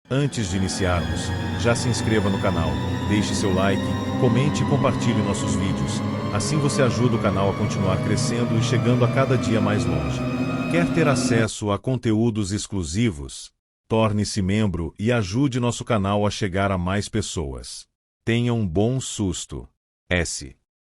Antes de iniciarmos, já se inscreva no canal, deixe seu like, comente e compartilhe nossos vídeos. Assim você ajuda o canal a continuar crescendo e chegando a cada dia mais longe. Quer ter acesso a conteúdos exclusivos? Torne-se membro e ajude nosso canal a chegar a mais pessoas. Tenha um bom susto.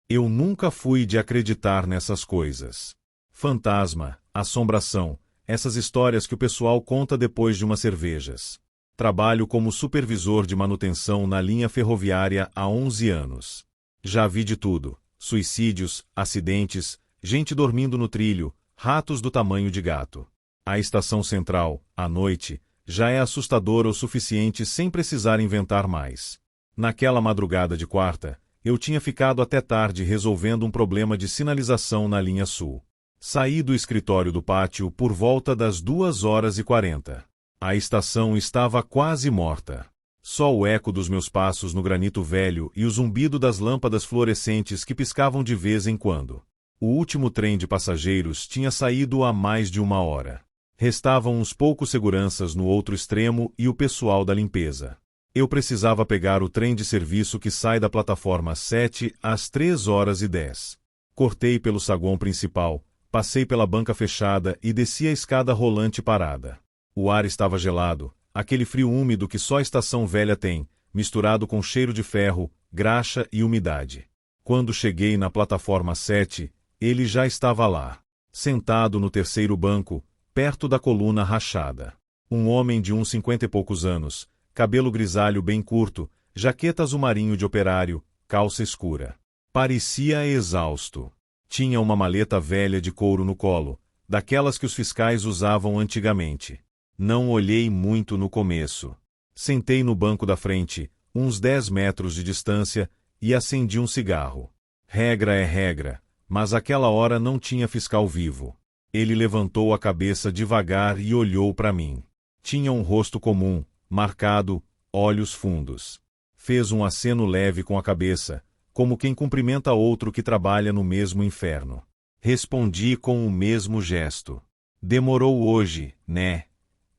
Eu nunca fui de acreditar nessas coisas. Fantasma, assombração, essas histórias que o pessoal conta depois de umas cervejas. Trabalho como supervisor de manutenção na linha ferroviária há 11 anos. Já vi de tudo: suicídios, acidentes, gente dormindo no trilho, ratos do tamanho de gato. A estação central, à noite, já é assustadora o suficiente sem precisar inventar mais. Naquela madrugada de quarta, eu tinha ficado até tarde resolvendo um problema de sinalização na linha sul. Saí do escritório do pátio por volta das 2h40. A estação estava quase morta. Só o eco dos meus passos no granito velho e o zumbido das lâmpadas fluorescentes que piscavam de vez em quando. O último trem de passageiros tinha saído há mais de 1 hora. Restavam uns poucos seguranças no outro extremo e o pessoal da limpeza. Eu precisava pegar o trem de serviço que sai da plataforma 7 às 3h10. Cortei pelo saguão principal, passei pela banca fechada e desci a escada rolante parada. O ar estava gelado, aquele frio úmido que só a estação velha tem, misturado com cheiro de ferro, graxa e umidade. Quando cheguei na plataforma 7, ele já estava lá, sentado no terceiro banco, perto da coluna rachada. Um homem de uns 50 e poucos anos, cabelo grisalho bem curto, jaqueta azul marinho de operário, calça escura. Parecia exausto. Tinha uma maleta velha de couro no colo, daquelas que os fiscais usavam antigamente. Não olhei muito no começo. Sentei no banco da frente, uns 10 metros de distância, e acendi um cigarro. Regra é regra, mas aquela hora não tinha fiscal vivo. Ele levantou a cabeça devagar e olhou para mim. Tinha um rosto comum, marcado, olhos fundos. Fez um aceno leve com a cabeça, como quem cumprimenta outro que trabalha no mesmo inferno. Respondi com o mesmo gesto. Demorou hoje, né?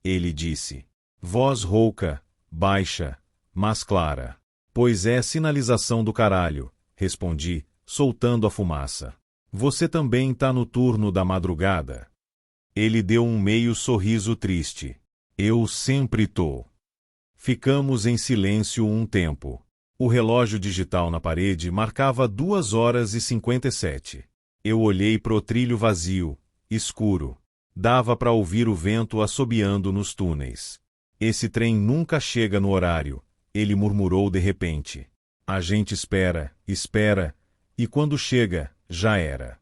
Ele disse. Voz rouca, baixa, mas clara. Pois é sinalização do caralho, respondi, soltando a fumaça. Você também tá no turno da madrugada? Ele deu um meio sorriso triste. Eu sempre tô. Ficamos em silêncio um tempo. O relógio digital na parede marcava 2h57. Eu olhei pro trilho vazio, escuro. Dava para ouvir o vento assobiando nos túneis. Esse trem nunca chega no horário, ele murmurou de repente. A gente espera, espera, e quando chega, já era.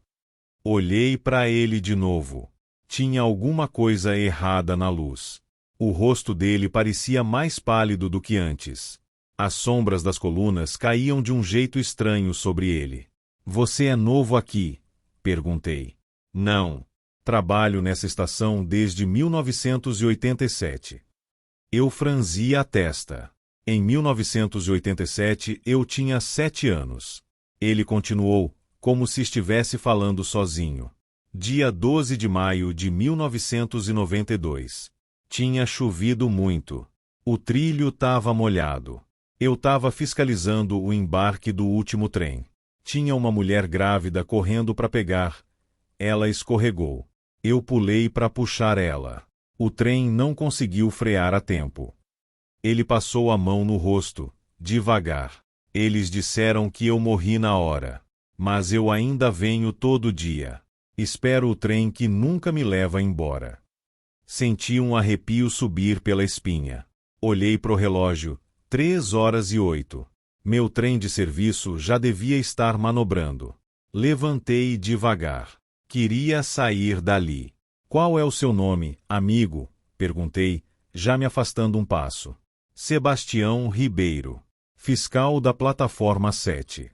Olhei para ele de novo. Tinha alguma coisa errada na luz. O rosto dele parecia mais pálido do que antes. As sombras das colunas caíam de um jeito estranho sobre ele. Você é novo aqui? Perguntei. Não. Trabalho nessa estação desde 1987. Eu franzi a testa. Em 1987 eu tinha 7 anos. Ele continuou, como se estivesse falando sozinho. Dia 12 de maio de 1992. Tinha chovido muito. O trilho estava molhado. Eu estava fiscalizando o embarque do último trem. Tinha uma mulher grávida correndo para pegar. Ela escorregou. Eu pulei para puxar ela. O trem não conseguiu frear a tempo. Ele passou a mão no rosto, devagar. Eles disseram que eu morri na hora. Mas eu ainda venho todo dia. Espero o trem que nunca me leva embora. Senti um arrepio subir pela espinha. Olhei pro relógio, 3h08. Meu trem de serviço já devia estar manobrando. Levantei devagar. Queria sair dali. Qual é o seu nome, amigo? Perguntei, já me afastando um passo. Sebastião Ribeiro. Fiscal da plataforma 7.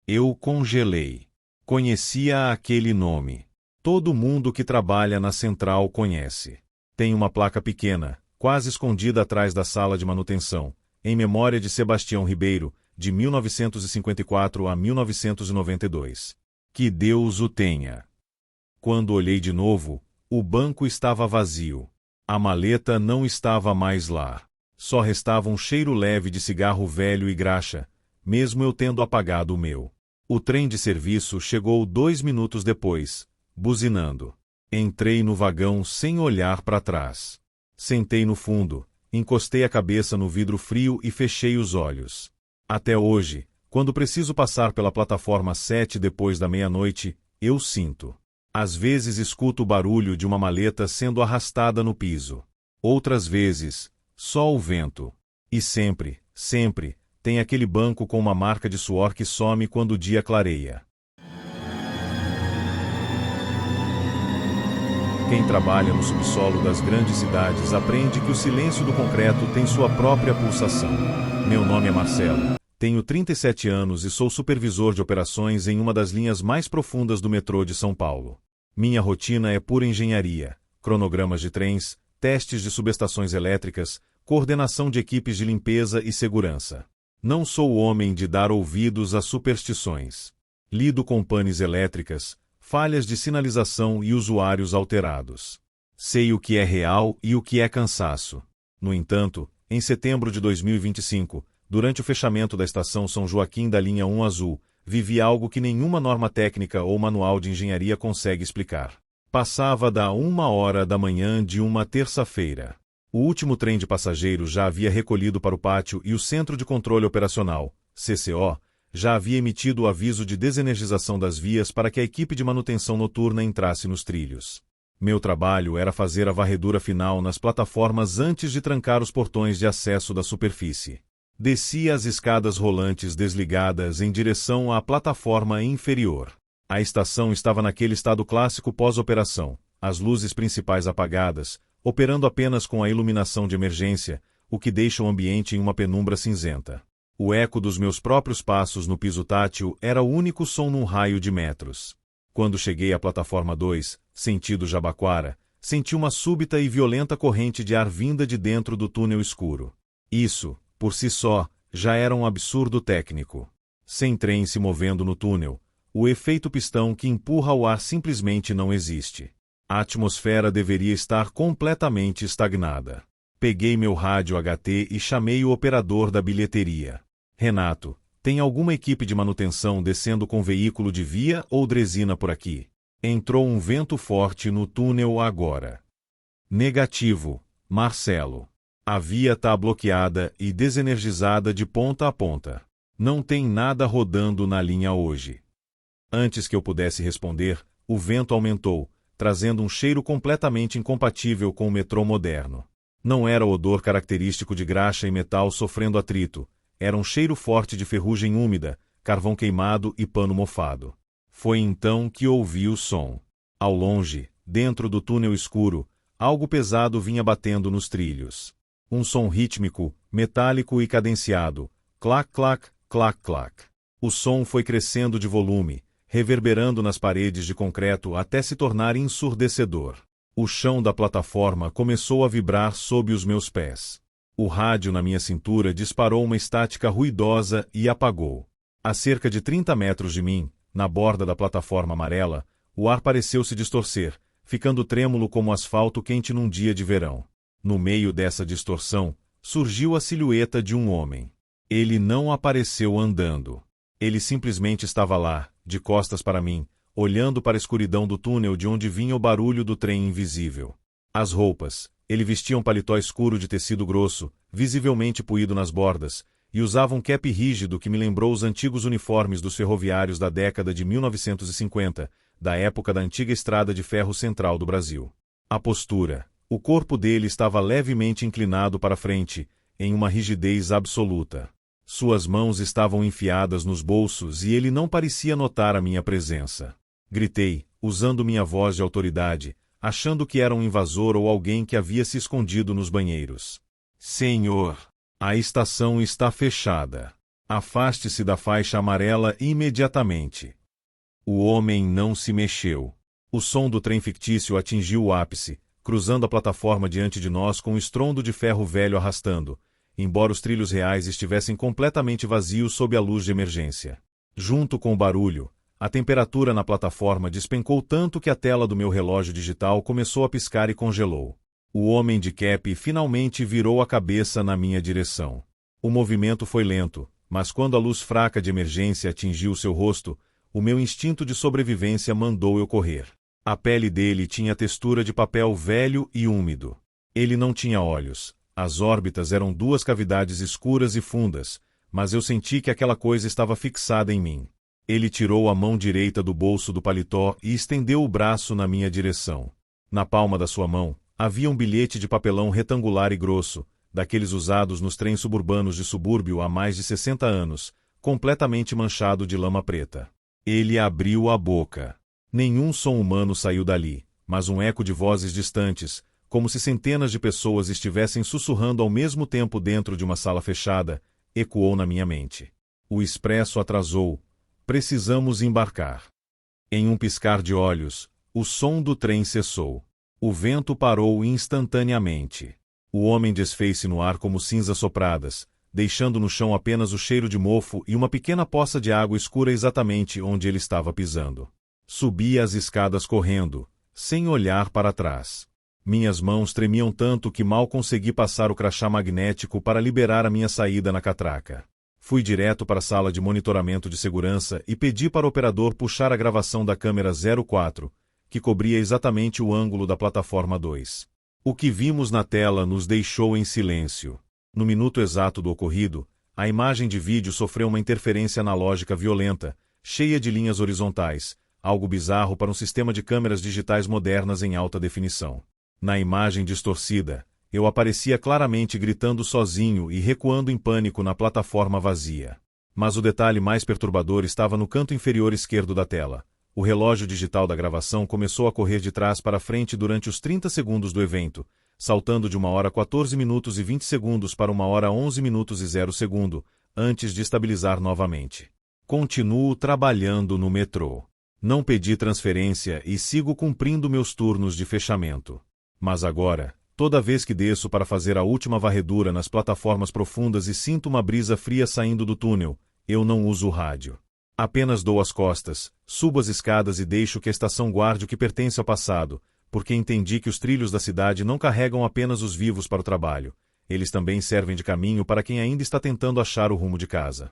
Eu congelei. Conhecia aquele nome. Todo mundo que trabalha na central conhece. Tem uma placa pequena, quase escondida atrás da sala de manutenção, em memória de Sebastião Ribeiro, de 1954 a 1992. Que Deus o tenha. Quando olhei de novo, o banco estava vazio. A maleta não estava mais lá. Só restava um cheiro leve de cigarro velho e graxa, mesmo eu tendo apagado o meu. O trem de serviço chegou 2 minutos depois, buzinando. Entrei no vagão sem olhar para trás. Sentei no fundo, encostei a cabeça no vidro frio e fechei os olhos. Até hoje, quando preciso passar pela plataforma 7 depois da meia-noite, eu sinto. Às vezes escuto o barulho de uma maleta sendo arrastada no piso. Outras vezes, só o vento. E sempre, sempre, tem aquele banco com uma marca de suor que some quando o dia clareia. Quem trabalha no subsolo das grandes cidades aprende que o silêncio do concreto tem sua própria pulsação. Meu nome é Marcelo, tenho 37 anos e sou supervisor de operações em uma das linhas mais profundas do metrô de São Paulo. Minha rotina é pura engenharia, cronogramas de trens, testes de subestações elétricas, coordenação de equipes de limpeza e segurança. Não sou o homem de dar ouvidos a superstições. Lido com panes elétricas, falhas de sinalização e usuários alterados. Sei o que é real e o que é cansaço. No entanto, em setembro de 2025, durante o fechamento da estação São Joaquim da linha 1 azul, vivi algo que nenhuma norma técnica ou manual de engenharia consegue explicar. Passava da 1h da manhã de uma terça-feira. O último trem de passageiros já havia recolhido para o pátio e o Centro de Controle Operacional, CCO, já havia emitido o aviso de desenergização das vias para que a equipe de manutenção noturna entrasse nos trilhos. Meu trabalho era fazer a varredura final nas plataformas antes de trancar os portões de acesso da superfície. Descia as escadas rolantes desligadas em direção à plataforma inferior. A estação estava naquele estado clássico pós-operação, as luzes principais apagadas, operando apenas com a iluminação de emergência, o que deixa o ambiente em uma penumbra cinzenta. O eco dos meus próprios passos no piso tátil era o único som num raio de metros. Quando cheguei à plataforma 2, sentido Jabaquara, senti uma súbita e violenta corrente de ar vinda de dentro do túnel escuro. Isso, por si só, já era um absurdo técnico. Sem trem se movendo no túnel, o efeito pistão que empurra o ar simplesmente não existe. A atmosfera deveria estar completamente estagnada. Peguei meu rádio HT e chamei o operador da bilheteria. Renato, tem alguma equipe de manutenção descendo com veículo de via ou dresina por aqui? Entrou um vento forte no túnel agora. Negativo, Marcelo. A via tá bloqueada e desenergizada de ponta a ponta. Não tem nada rodando na linha hoje. Antes que eu pudesse responder, o vento aumentou, trazendo um cheiro completamente incompatível com o metrô moderno. Não era o odor característico de graxa e metal sofrendo atrito, era um cheiro forte de ferrugem úmida, carvão queimado e pano mofado. Foi então que ouvi o som. Ao longe, dentro do túnel escuro, algo pesado vinha batendo nos trilhos. Um som rítmico, metálico e cadenciado, clac clac, clac clac. O som foi crescendo de volume, reverberando nas paredes de concreto até se tornar ensurdecedor. O chão da plataforma começou a vibrar sob os meus pés. O rádio na minha cintura disparou uma estática ruidosa e apagou. A cerca de 30 metros de mim, na borda da plataforma amarela, o ar pareceu se distorcer, ficando trêmulo como asfalto quente num dia de verão. No meio dessa distorção, surgiu a silhueta de um homem. Ele não apareceu andando. Ele simplesmente estava lá, de costas para mim, olhando para a escuridão do túnel de onde vinha o barulho do trem invisível. As roupas, ele vestia um paletó escuro de tecido grosso, visivelmente puído nas bordas, e usava um cap rígido que me lembrou os antigos uniformes dos ferroviários da década de 1950, da época da antiga estrada de ferro central do Brasil. A postura, o corpo dele estava levemente inclinado para frente, em uma rigidez absoluta. Suas mãos estavam enfiadas nos bolsos e ele não parecia notar a minha presença. Gritei, usando minha voz de autoridade, achando que era um invasor ou alguém que havia se escondido nos banheiros. Senhor, a estação está fechada. Afaste-se da faixa amarela imediatamente. O homem não se mexeu. O som do trem fictício atingiu o ápice, cruzando a plataforma diante de nós com um estrondo de ferro velho arrastando, embora os trilhos reais estivessem completamente vazios sob a luz de emergência. Junto com o barulho, a temperatura na plataforma despencou tanto que a tela do meu relógio digital começou a piscar e congelou. O homem de cap finalmente virou a cabeça na minha direção. O movimento foi lento, mas quando a luz fraca de emergência atingiu seu rosto, o meu instinto de sobrevivência mandou eu correr. A pele dele tinha textura de papel velho e úmido. Ele não tinha olhos. As órbitas eram duas cavidades escuras e fundas, mas eu senti que aquela coisa estava fixada em mim. Ele tirou a mão direita do bolso do paletó e estendeu o braço na minha direção. Na palma da sua mão, havia um bilhete de papelão retangular e grosso, daqueles usados nos trens suburbanos de subúrbio há mais de 60 anos, completamente manchado de lama preta. Ele abriu a boca. Nenhum som humano saiu dali, mas um eco de vozes distantes, como se centenas de pessoas estivessem sussurrando ao mesmo tempo dentro de uma sala fechada, ecoou na minha mente. O expresso atrasou. Precisamos embarcar. Em um piscar de olhos, o som do trem cessou. O vento parou instantaneamente. O homem desfez-se no ar como cinzas sopradas, deixando no chão apenas o cheiro de mofo e uma pequena poça de água escura exatamente onde ele estava pisando. Subi as escadas correndo, sem olhar para trás. Minhas mãos tremiam tanto que mal consegui passar o crachá magnético para liberar a minha saída na catraca. Fui direto para a sala de monitoramento de segurança e pedi para o operador puxar a gravação da câmera 04, que cobria exatamente o ângulo da plataforma 2. O que vimos na tela nos deixou em silêncio. No minuto exato do ocorrido, a imagem de vídeo sofreu uma interferência analógica violenta, cheia de linhas horizontais, algo bizarro para um sistema de câmeras digitais modernas em alta definição. Na imagem distorcida, eu aparecia claramente gritando sozinho e recuando em pânico na plataforma vazia. Mas o detalhe mais perturbador estava no canto inferior esquerdo da tela. O relógio digital da gravação começou a correr de trás para frente durante os 30 segundos do evento, saltando de 1h 14 minutos e 20 segundos para 1h 11 minutos e 0 segundo, antes de estabilizar novamente. Continuo trabalhando no metrô. Não pedi transferência e sigo cumprindo meus turnos de fechamento. Mas agora, toda vez que desço para fazer a última varredura nas plataformas profundas e sinto uma brisa fria saindo do túnel, eu não uso o rádio. Apenas dou as costas, subo as escadas e deixo que a estação guarde o que pertence ao passado, porque entendi que os trilhos da cidade não carregam apenas os vivos para o trabalho. Eles também servem de caminho para quem ainda está tentando achar o rumo de casa.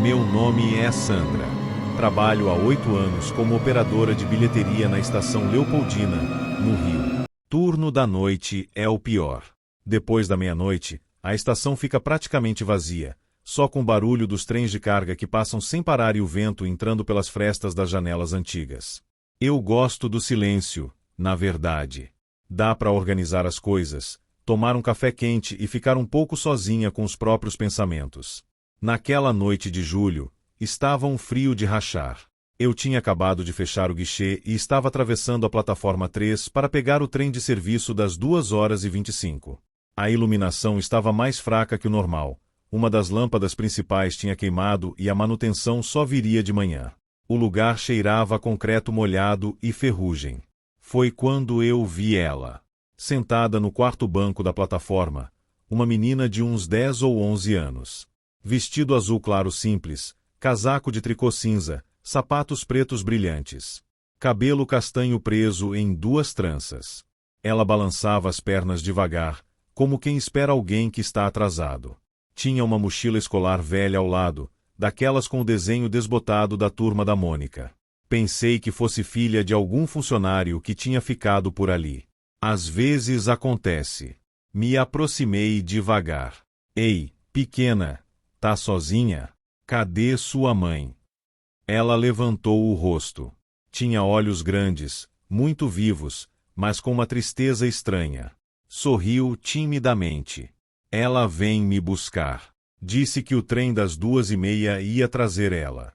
Meu nome é Sandra. Trabalho há 8 anos como operadora de bilheteria na estação Leopoldina, no Rio. Turno da noite é o pior. Depois da meia-noite, a estação fica praticamente vazia, só com o barulho dos trens de carga que passam sem parar e o vento entrando pelas frestas das janelas antigas. Eu gosto do silêncio, na verdade. Dá para organizar as coisas, tomar um café quente e ficar um pouco sozinha com os próprios pensamentos. Naquela noite de julho, estava um frio de rachar. Eu tinha acabado de fechar o guichê e estava atravessando a plataforma 3 para pegar o trem de serviço das 2h25. A iluminação estava mais fraca que o normal. Uma das lâmpadas principais tinha queimado e a manutenção só viria de manhã. O lugar cheirava a concreto molhado e ferrugem. Foi quando eu vi ela. Sentada no quarto banco da plataforma, uma menina de uns 10 ou 11 anos. Vestido azul claro simples, casaco de tricô cinza, sapatos pretos brilhantes. Cabelo castanho preso em 2 tranças. Ela balançava as pernas devagar, como quem espera alguém que está atrasado. Tinha uma mochila escolar velha ao lado, daquelas com o desenho desbotado da turma da Mônica. Pensei que fosse filha de algum funcionário que tinha ficado por ali. Às vezes acontece. Me aproximei devagar. Ei, pequena, tá sozinha? Cadê sua mãe? Ela levantou o rosto. Tinha olhos grandes, muito vivos, mas com uma tristeza estranha. Sorriu timidamente. Ela vem me buscar. Disse que o trem das 2h30 ia trazer ela.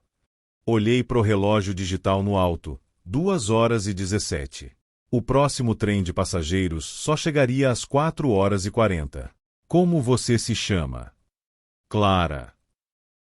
Olhei pro relógio digital no alto. 2h17. O próximo trem de passageiros só chegaria às 4h40. Como você se chama? Clara.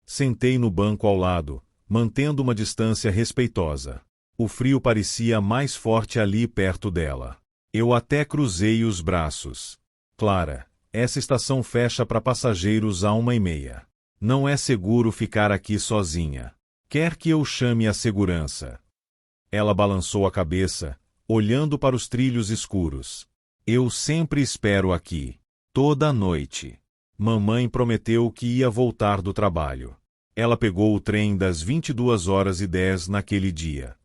Sentei no banco ao lado, mantendo uma distância respeitosa. O frio parecia mais forte ali perto dela. Eu até cruzei os braços. Clara, essa estação fecha para passageiros às 1h30. Não é seguro ficar aqui sozinha. Quer que eu chame a segurança? Ela balançou a cabeça, olhando para os trilhos escuros. Eu sempre espero aqui. Toda noite. Mamãe prometeu que ia voltar do trabalho. Ela pegou o trem das 22h10 naquele dia.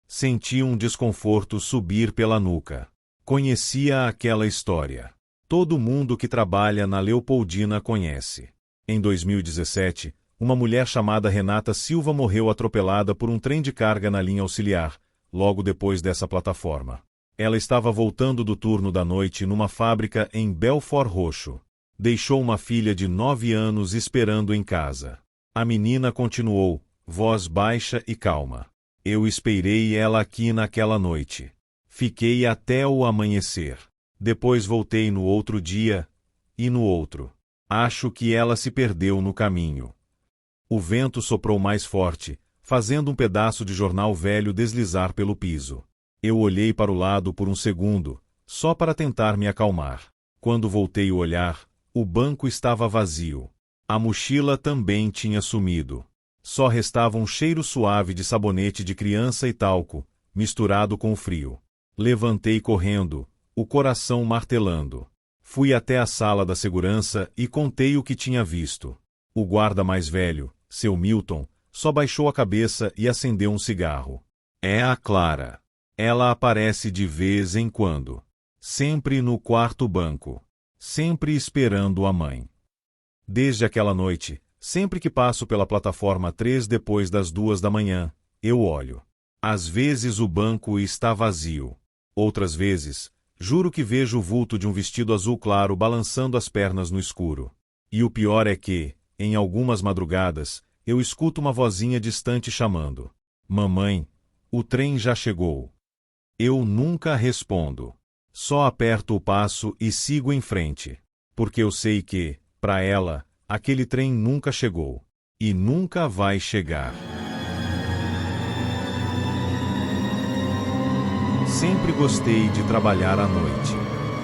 Senti um desconforto subir pela nuca. Conhecia aquela história. Todo mundo que trabalha na Leopoldina conhece. Em 2017, uma mulher chamada Renata Silva morreu atropelada por um trem de carga na linha auxiliar, logo depois dessa plataforma. Ela estava voltando do turno da noite numa fábrica em Belford Roxo. Deixou uma filha de 9 anos esperando em casa. A menina continuou, voz baixa e calma. Eu esperei ela aqui naquela noite. Fiquei até o amanhecer. Depois voltei no outro dia, e no outro. Acho que ela se perdeu no caminho. O vento soprou mais forte, fazendo um pedaço de jornal velho deslizar pelo piso. Eu olhei para o lado por um segundo, só para tentar me acalmar. Quando voltei o olhar, o banco estava vazio. A mochila também tinha sumido. Só restava um cheiro suave de sabonete de criança e talco, misturado com o frio. Levantei correndo, o coração martelando. Fui até a sala da segurança e contei o que tinha visto. O guarda mais velho, seu Milton, só baixou a cabeça e acendeu um cigarro. É a Clara. Ela aparece de vez em quando. Sempre no quarto banco. Sempre esperando a mãe. Desde aquela noite, sempre que passo pela plataforma 3 depois das 2 da manhã, eu olho. Às vezes o banco está vazio. Outras vezes, juro que vejo o vulto de um vestido azul claro balançando as pernas no escuro. E o pior é que, em algumas madrugadas, eu escuto uma vozinha distante chamando. Mamãe, o trem já chegou. Eu nunca respondo. Só aperto o passo e sigo em frente. Porque eu sei que, para ela, aquele trem nunca chegou. E nunca vai chegar. Sempre gostei de trabalhar à noite.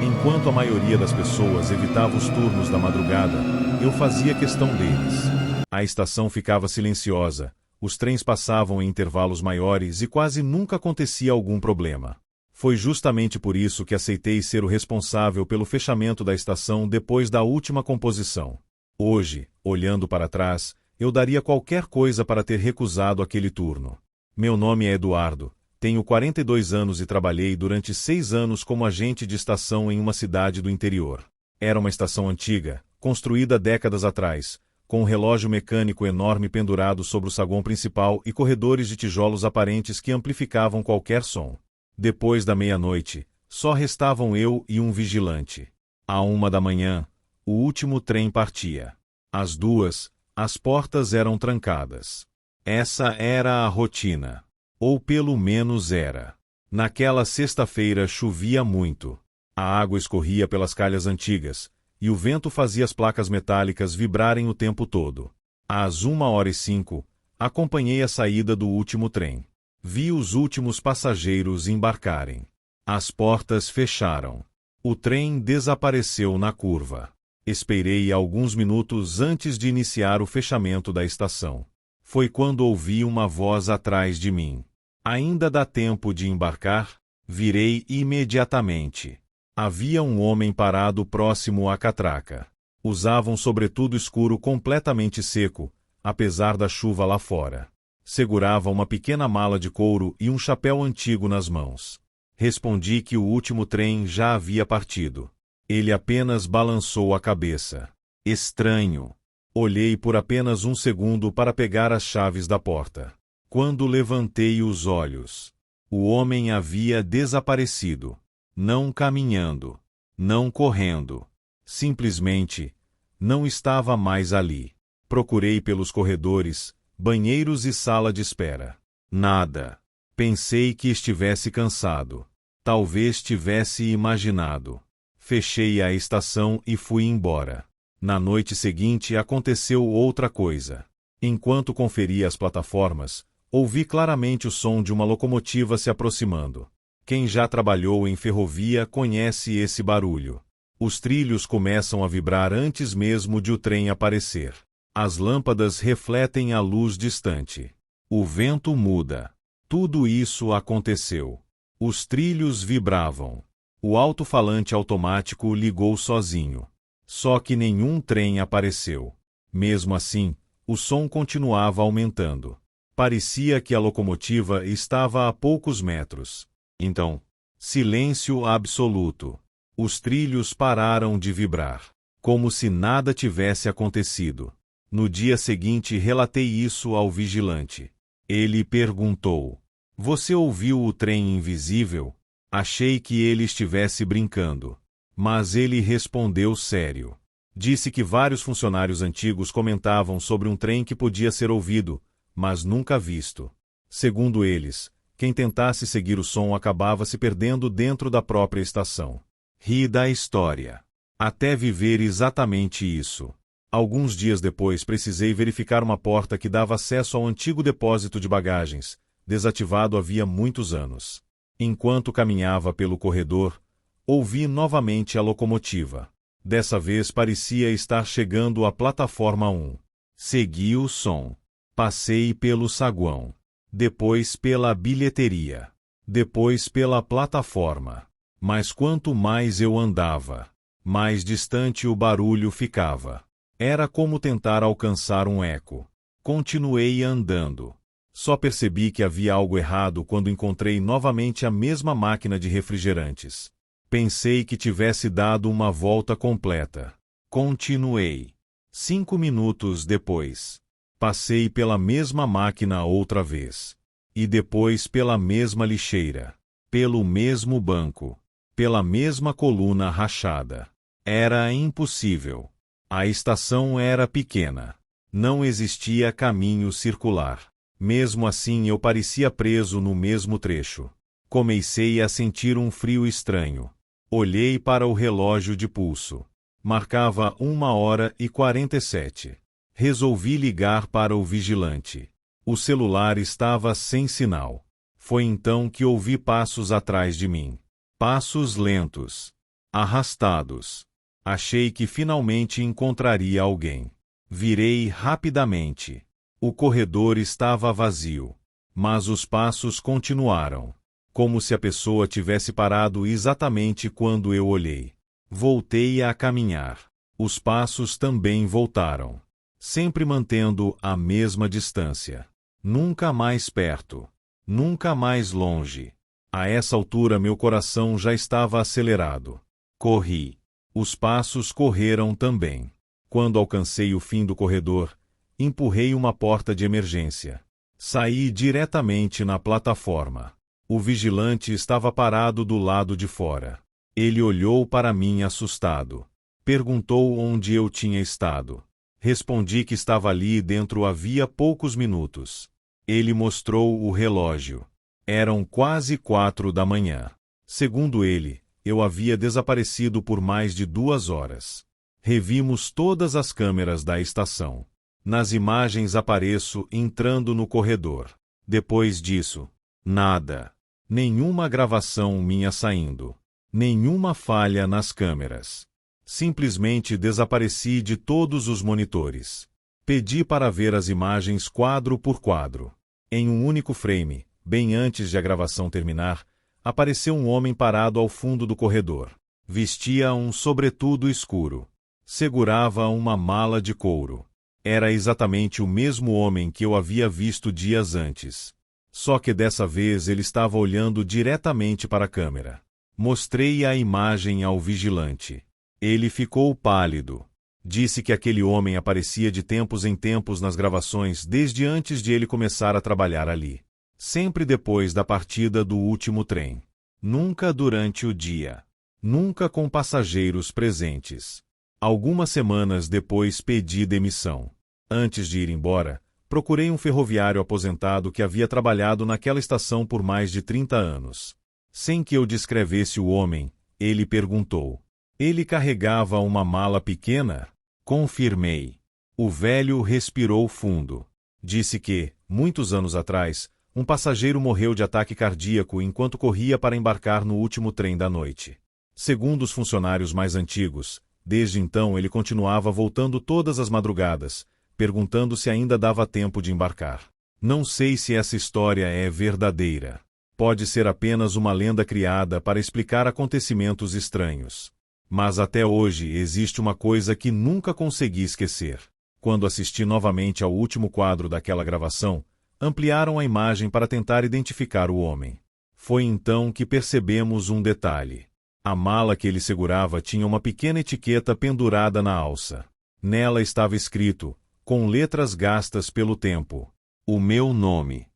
Enquanto a maioria das pessoas evitava os turnos da madrugada, eu fazia questão deles. A estação ficava silenciosa, os trens passavam em intervalos maiores e quase nunca acontecia algum problema. Foi justamente por isso que aceitei ser o responsável pelo fechamento da estação depois da última composição. Hoje, olhando para trás, eu daria qualquer coisa para ter recusado aquele turno. Meu nome é Eduardo, tenho 42 anos e trabalhei durante 6 anos como agente de estação em uma cidade do interior. Era uma estação antiga, construída décadas atrás, com um relógio mecânico enorme pendurado sobre o saguão principal e corredores de tijolos aparentes que amplificavam qualquer som. Depois da meia-noite, só restavam eu e um vigilante. À 1 da manhã, o último trem partia. Às 2, as portas eram trancadas. Essa era a rotina. Ou pelo menos era. Naquela sexta-feira chovia muito. A água escorria pelas calhas antigas, e o vento fazia as placas metálicas vibrarem o tempo todo. Às 1h05, acompanhei a saída do último trem. Vi os últimos passageiros embarcarem. As portas fecharam. O trem desapareceu na curva. Esperei alguns minutos antes de iniciar o fechamento da estação. Foi quando ouvi uma voz atrás de mim. Ainda dá tempo de embarcar? Virei imediatamente. Havia um homem parado próximo à catraca. Usava um sobretudo escuro completamente seco, apesar da chuva lá fora. Segurava uma pequena mala de couro e um chapéu antigo nas mãos. Respondi que o último trem já havia partido. Ele apenas balançou a cabeça. Estranho. Olhei por apenas um segundo para pegar as chaves da porta. Quando levantei os olhos, o homem havia desaparecido. Não caminhando. Não correndo. Simplesmente, não estava mais ali. Procurei pelos corredores, banheiros e sala de espera. Nada. Pensei que estivesse cansado. Talvez tivesse imaginado. Fechei a estação e fui embora. Na noite seguinte aconteceu outra coisa. Enquanto conferia as plataformas, ouvi claramente o som de uma locomotiva se aproximando. Quem já trabalhou em ferrovia conhece esse barulho. Os trilhos começam a vibrar antes mesmo de o trem aparecer. As lâmpadas refletem a luz distante. O vento muda. Tudo isso aconteceu. Os trilhos vibravam. O alto-falante automático ligou sozinho. Só que nenhum trem apareceu. Mesmo assim, o som continuava aumentando. Parecia que a locomotiva estava a poucos metros. Então, silêncio absoluto. Os trilhos pararam de vibrar, como se nada tivesse acontecido. No dia seguinte relatei isso ao vigilante. Ele perguntou: "Você ouviu o trem invisível?" Achei que ele estivesse brincando. Mas ele respondeu sério. Disse que vários funcionários antigos comentavam sobre um trem que podia ser ouvido, mas nunca visto. Segundo eles, quem tentasse seguir o som acabava se perdendo dentro da própria estação. Ri da história. Até viver exatamente isso. Alguns dias depois precisei verificar uma porta que dava acesso ao antigo depósito de bagagens, desativado havia muitos anos. Enquanto caminhava pelo corredor, ouvi novamente a locomotiva. Dessa vez parecia estar chegando à plataforma 1. Segui o som. Passei pelo saguão. Depois pela bilheteria. Depois pela plataforma. Mas quanto mais eu andava, mais distante o barulho ficava. Era como tentar alcançar um eco. Continuei andando. Só percebi que havia algo errado quando encontrei novamente a mesma máquina de refrigerantes. Pensei que tivesse dado uma volta completa. Continuei. 5 minutos depois, passei pela mesma máquina outra vez. E depois pela mesma lixeira. Pelo mesmo banco. Pela mesma coluna rachada. Era impossível. A estação era pequena. Não existia caminho circular. Mesmo assim eu parecia preso no mesmo trecho. Comecei a sentir um frio estranho. Olhei para o relógio de pulso. Marcava 1h47. Resolvi ligar para o vigilante. O celular estava sem sinal. Foi então que ouvi passos atrás de mim. Passos lentos. Arrastados. Achei que finalmente encontraria alguém. Virei rapidamente. O corredor estava vazio. Mas os passos continuaram. Como se a pessoa tivesse parado exatamente quando eu olhei. Voltei a caminhar. Os passos também voltaram. Sempre mantendo a mesma distância. Nunca mais perto. Nunca mais longe. A essa altura meu coração já estava acelerado. Corri. Os passos correram também. Quando alcancei o fim do corredor, empurrei uma porta de emergência. Saí diretamente na plataforma. O vigilante estava parado do lado de fora. Ele olhou para mim assustado. Perguntou onde eu tinha estado. Respondi que estava ali dentro havia poucos minutos. Ele mostrou o relógio. Eram quase 4 da manhã. Segundo ele, eu havia desaparecido por mais de 2 horas. Revimos todas as câmeras da estação. Nas imagens apareço entrando no corredor. Depois disso, nada. Nenhuma gravação minha saindo. Nenhuma falha nas câmeras. Simplesmente desapareci de todos os monitores. Pedi para ver as imagens quadro por quadro. Em um único frame, bem antes de a gravação terminar, apareceu um homem parado ao fundo do corredor. Vestia um sobretudo escuro. Segurava uma mala de couro. Era exatamente o mesmo homem que eu havia visto dias antes. Só que dessa vez ele estava olhando diretamente para a câmera. Mostrei a imagem ao vigilante. Ele ficou pálido. Disse que aquele homem aparecia de tempos em tempos nas gravações desde antes de ele começar a trabalhar ali. Sempre depois da partida do último trem. Nunca durante o dia. Nunca com passageiros presentes. Algumas semanas depois pedi demissão. Antes de ir embora, procurei um ferroviário aposentado que havia trabalhado naquela estação por mais de 30 anos. Sem que eu descrevesse o homem, ele perguntou. Ele carregava uma mala pequena? Confirmei. O velho respirou fundo. Disse que, muitos anos atrás, um passageiro morreu de ataque cardíaco enquanto corria para embarcar no último trem da noite. Segundo os funcionários mais antigos, desde então ele continuava voltando todas as madrugadas, perguntando se ainda dava tempo de embarcar. Não sei se essa história é verdadeira. Pode ser apenas uma lenda criada para explicar acontecimentos estranhos. Mas até hoje existe uma coisa que nunca consegui esquecer. Quando assisti novamente ao último quadro daquela gravação, ampliaram a imagem para tentar identificar o homem. Foi então que percebemos um detalhe. A mala que ele segurava tinha uma pequena etiqueta pendurada na alça. Nela estava escrito, com letras gastas pelo tempo, o meu nome.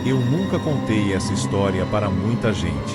Eu nunca contei essa história para muita gente.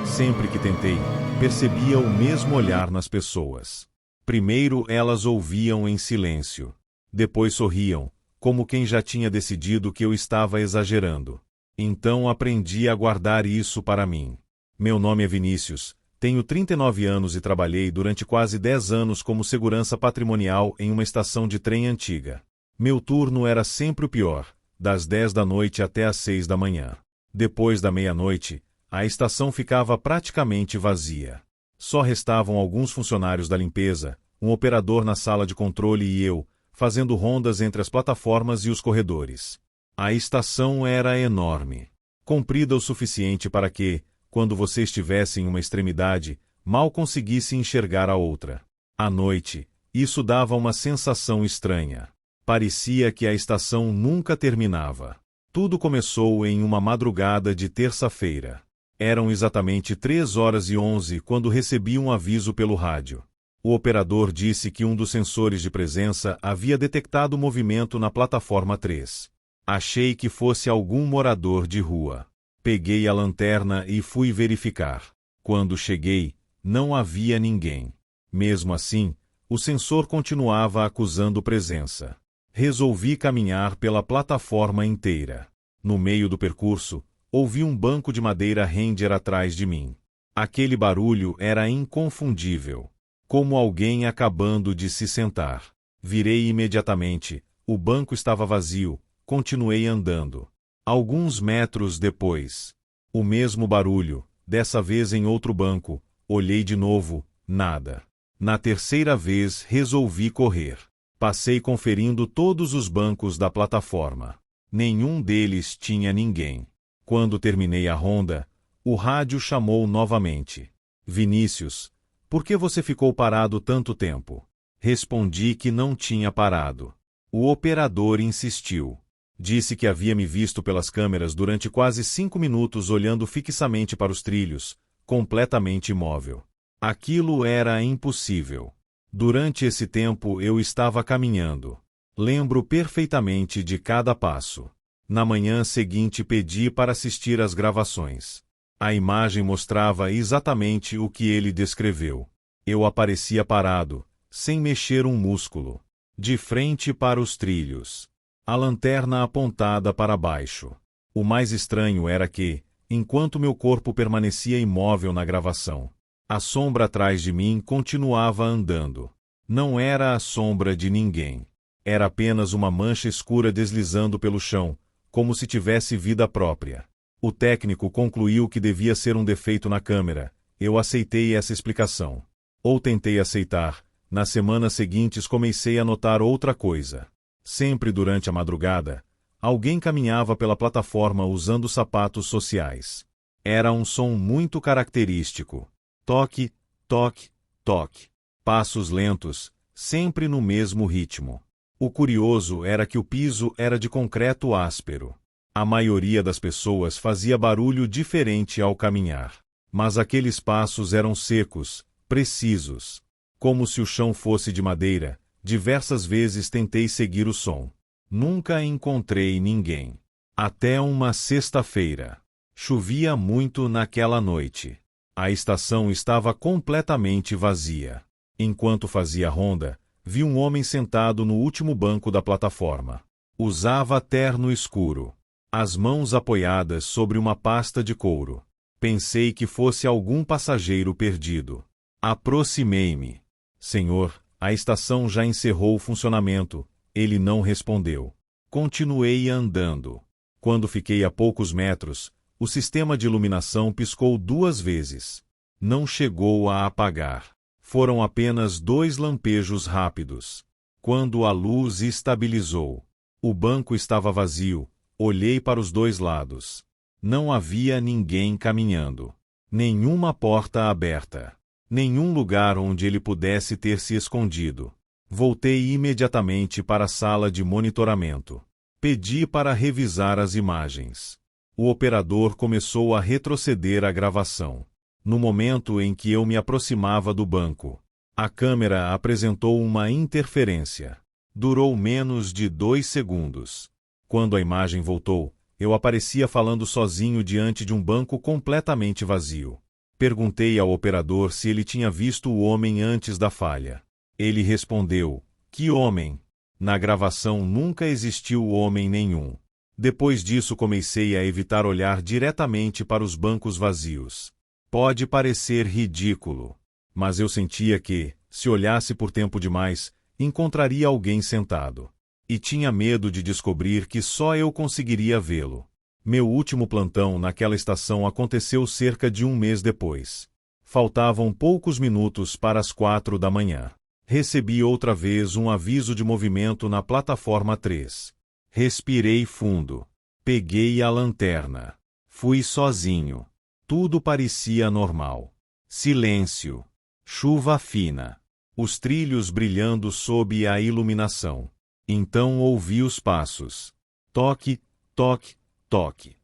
Sempre que tentei, percebia o mesmo olhar nas pessoas. Primeiro elas ouviam em silêncio. Depois sorriam, como quem já tinha decidido que eu estava exagerando. Então aprendi a guardar isso para mim. Meu nome é Vinícius, tenho 39 anos e trabalhei durante quase 10 anos como segurança patrimonial em uma estação de trem antiga. Meu turno era sempre o pior, das 10 da noite até às 6 da manhã. Depois da meia-noite, a estação ficava praticamente vazia. Só restavam alguns funcionários da limpeza, um operador na sala de controle e eu, fazendo rondas entre as plataformas e os corredores. A estação era enorme, comprida o suficiente para que, quando você estivesse em uma extremidade, mal conseguisse enxergar a outra. À noite, isso dava uma sensação estranha. Parecia que a estação nunca terminava. Tudo começou em uma madrugada de terça-feira. Eram exatamente 3h11 quando recebi um aviso pelo rádio. O operador disse que um dos sensores de presença havia detectado movimento na plataforma 3. Achei que fosse algum morador de rua. Peguei a lanterna e fui verificar. Quando cheguei, não havia ninguém. Mesmo assim, o sensor continuava acusando presença. Resolvi caminhar pela plataforma inteira. No meio do percurso, ouvi um banco de madeira render atrás de mim. Aquele barulho era inconfundível, como alguém acabando de se sentar. Virei imediatamente, o banco estava vazio, continuei andando. Alguns metros depois, o mesmo barulho, dessa vez em outro banco, olhei de novo, nada. Na terceira vez resolvi correr. Passei conferindo todos os bancos da plataforma. Nenhum deles tinha ninguém. Quando terminei a ronda, o rádio chamou novamente. Vinícius, por que você ficou parado tanto tempo? Respondi que não tinha parado. O operador insistiu. Disse que havia me visto pelas câmeras durante quase 5 minutos olhando fixamente para os trilhos, completamente imóvel. Aquilo era impossível. Durante esse tempo eu estava caminhando. Lembro perfeitamente de cada passo. Na manhã seguinte pedi para assistir às gravações. A imagem mostrava exatamente o que ele descreveu. Eu aparecia parado, sem mexer um músculo, de frente para os trilhos. A lanterna apontada para baixo. O mais estranho era que, enquanto meu corpo permanecia imóvel na gravação, a sombra atrás de mim continuava andando. Não era a sombra de ninguém. Era apenas uma mancha escura deslizando pelo chão, como se tivesse vida própria. O técnico concluiu que devia ser um defeito na câmera. Eu aceitei essa explicação. Ou tentei aceitar. Nas semanas seguintes comecei a notar outra coisa. Sempre durante a madrugada, alguém caminhava pela plataforma usando sapatos sociais. Era um som muito característico. Toque, toque, toque. Passos lentos, sempre no mesmo ritmo. O curioso era que o piso era de concreto áspero. A maioria das pessoas fazia barulho diferente ao caminhar. Mas aqueles passos eram secos, precisos. Como se o chão fosse de madeira, diversas vezes tentei seguir o som. Nunca encontrei ninguém. Até uma sexta-feira. Chovia muito naquela noite. A estação estava completamente vazia. Enquanto fazia ronda, vi um homem sentado no último banco da plataforma. Usava terno escuro, as mãos apoiadas sobre uma pasta de couro. Pensei que fosse algum passageiro perdido. Aproximei-me. Senhor, a estação já encerrou o funcionamento. Ele não respondeu. Continuei andando. Quando fiquei a poucos metros, o sistema de iluminação piscou 2 vezes. Não chegou a apagar. Foram apenas 2 lampejos rápidos. Quando a luz estabilizou, o banco estava vazio. Olhei para os dois lados. Não havia ninguém caminhando. Nenhuma porta aberta. Nenhum lugar onde ele pudesse ter se escondido. Voltei imediatamente para a sala de monitoramento. Pedi para revisar as imagens. O operador começou a retroceder a gravação. No momento em que eu me aproximava do banco, a câmera apresentou uma interferência. Durou menos de 2 segundos. Quando a imagem voltou, eu aparecia falando sozinho diante de um banco completamente vazio. Perguntei ao operador se ele tinha visto o homem antes da falha. Ele respondeu: "Que homem? Na gravação nunca existiu homem nenhum." Depois disso comecei a evitar olhar diretamente para os bancos vazios. Pode parecer ridículo, mas eu sentia que, se olhasse por tempo demais, encontraria alguém sentado. E tinha medo de descobrir que só eu conseguiria vê-lo. Meu último plantão naquela estação aconteceu cerca de 1 mês depois. Faltavam poucos minutos para as 4 da manhã. Recebi outra vez um aviso de movimento na plataforma 3. Respirei fundo. Peguei a lanterna. Fui sozinho. Tudo parecia normal. Silêncio. Chuva fina. Os trilhos brilhando sob a iluminação. Então ouvi os passos. Toque, toque, toque.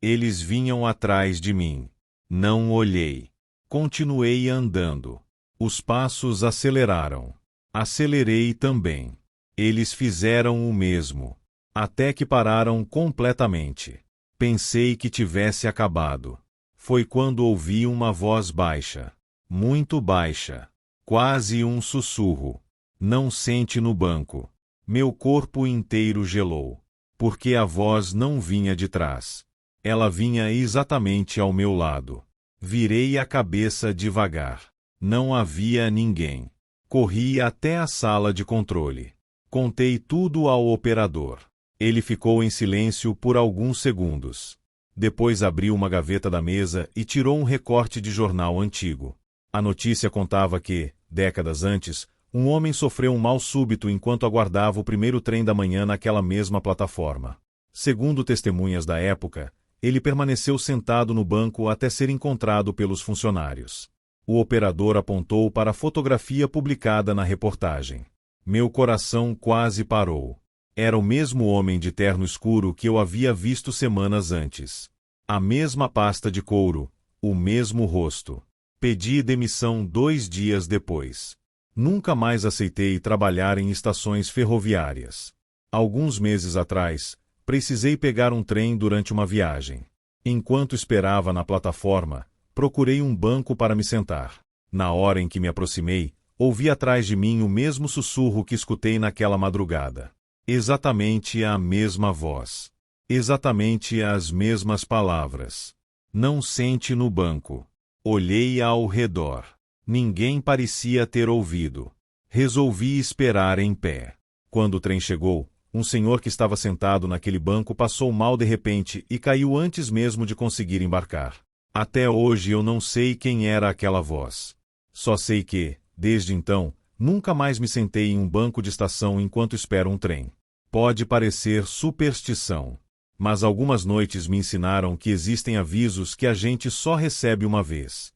Eles vinham atrás de mim. Não olhei. Continuei andando. Os passos aceleraram. Acelerei também. Eles fizeram o mesmo. Até que pararam completamente. Pensei que tivesse acabado. Foi quando ouvi uma voz baixa. Muito baixa. Quase um sussurro. Não sente no banco. Meu corpo inteiro gelou. Porque a voz não vinha de trás. Ela vinha exatamente ao meu lado. Virei a cabeça devagar. Não havia ninguém. Corri até a sala de controle. Contei tudo ao operador. Ele ficou em silêncio por alguns segundos. Depois abriu uma gaveta da mesa e tirou um recorte de jornal antigo. A notícia contava que, décadas antes, um homem sofreu um mal súbito enquanto aguardava o primeiro trem da manhã naquela mesma plataforma. Segundo testemunhas da época, ele permaneceu sentado no banco até ser encontrado pelos funcionários. O operador apontou para a fotografia publicada na reportagem. Meu coração quase parou. Era o mesmo homem de terno escuro que eu havia visto semanas antes. A mesma pasta de couro, o mesmo rosto. Pedi demissão 2 dias depois. Nunca mais aceitei trabalhar em estações ferroviárias. Alguns meses atrás, precisei pegar um trem durante uma viagem. Enquanto esperava na plataforma, procurei um banco para me sentar. Na hora em que me aproximei, ouvi atrás de mim o mesmo sussurro que escutei naquela madrugada. Exatamente a mesma voz. Exatamente as mesmas palavras. Não sente no banco. Olhei ao redor. Ninguém parecia ter ouvido. Resolvi esperar em pé. Quando o trem chegou, um senhor que estava sentado naquele banco passou mal de repente e caiu antes mesmo de conseguir embarcar. Até hoje eu não sei quem era aquela voz. Só sei que, desde então, nunca mais me sentei em um banco de estação enquanto espero um trem. Pode parecer superstição, mas algumas noites me ensinaram que existem avisos que a gente só recebe uma vez.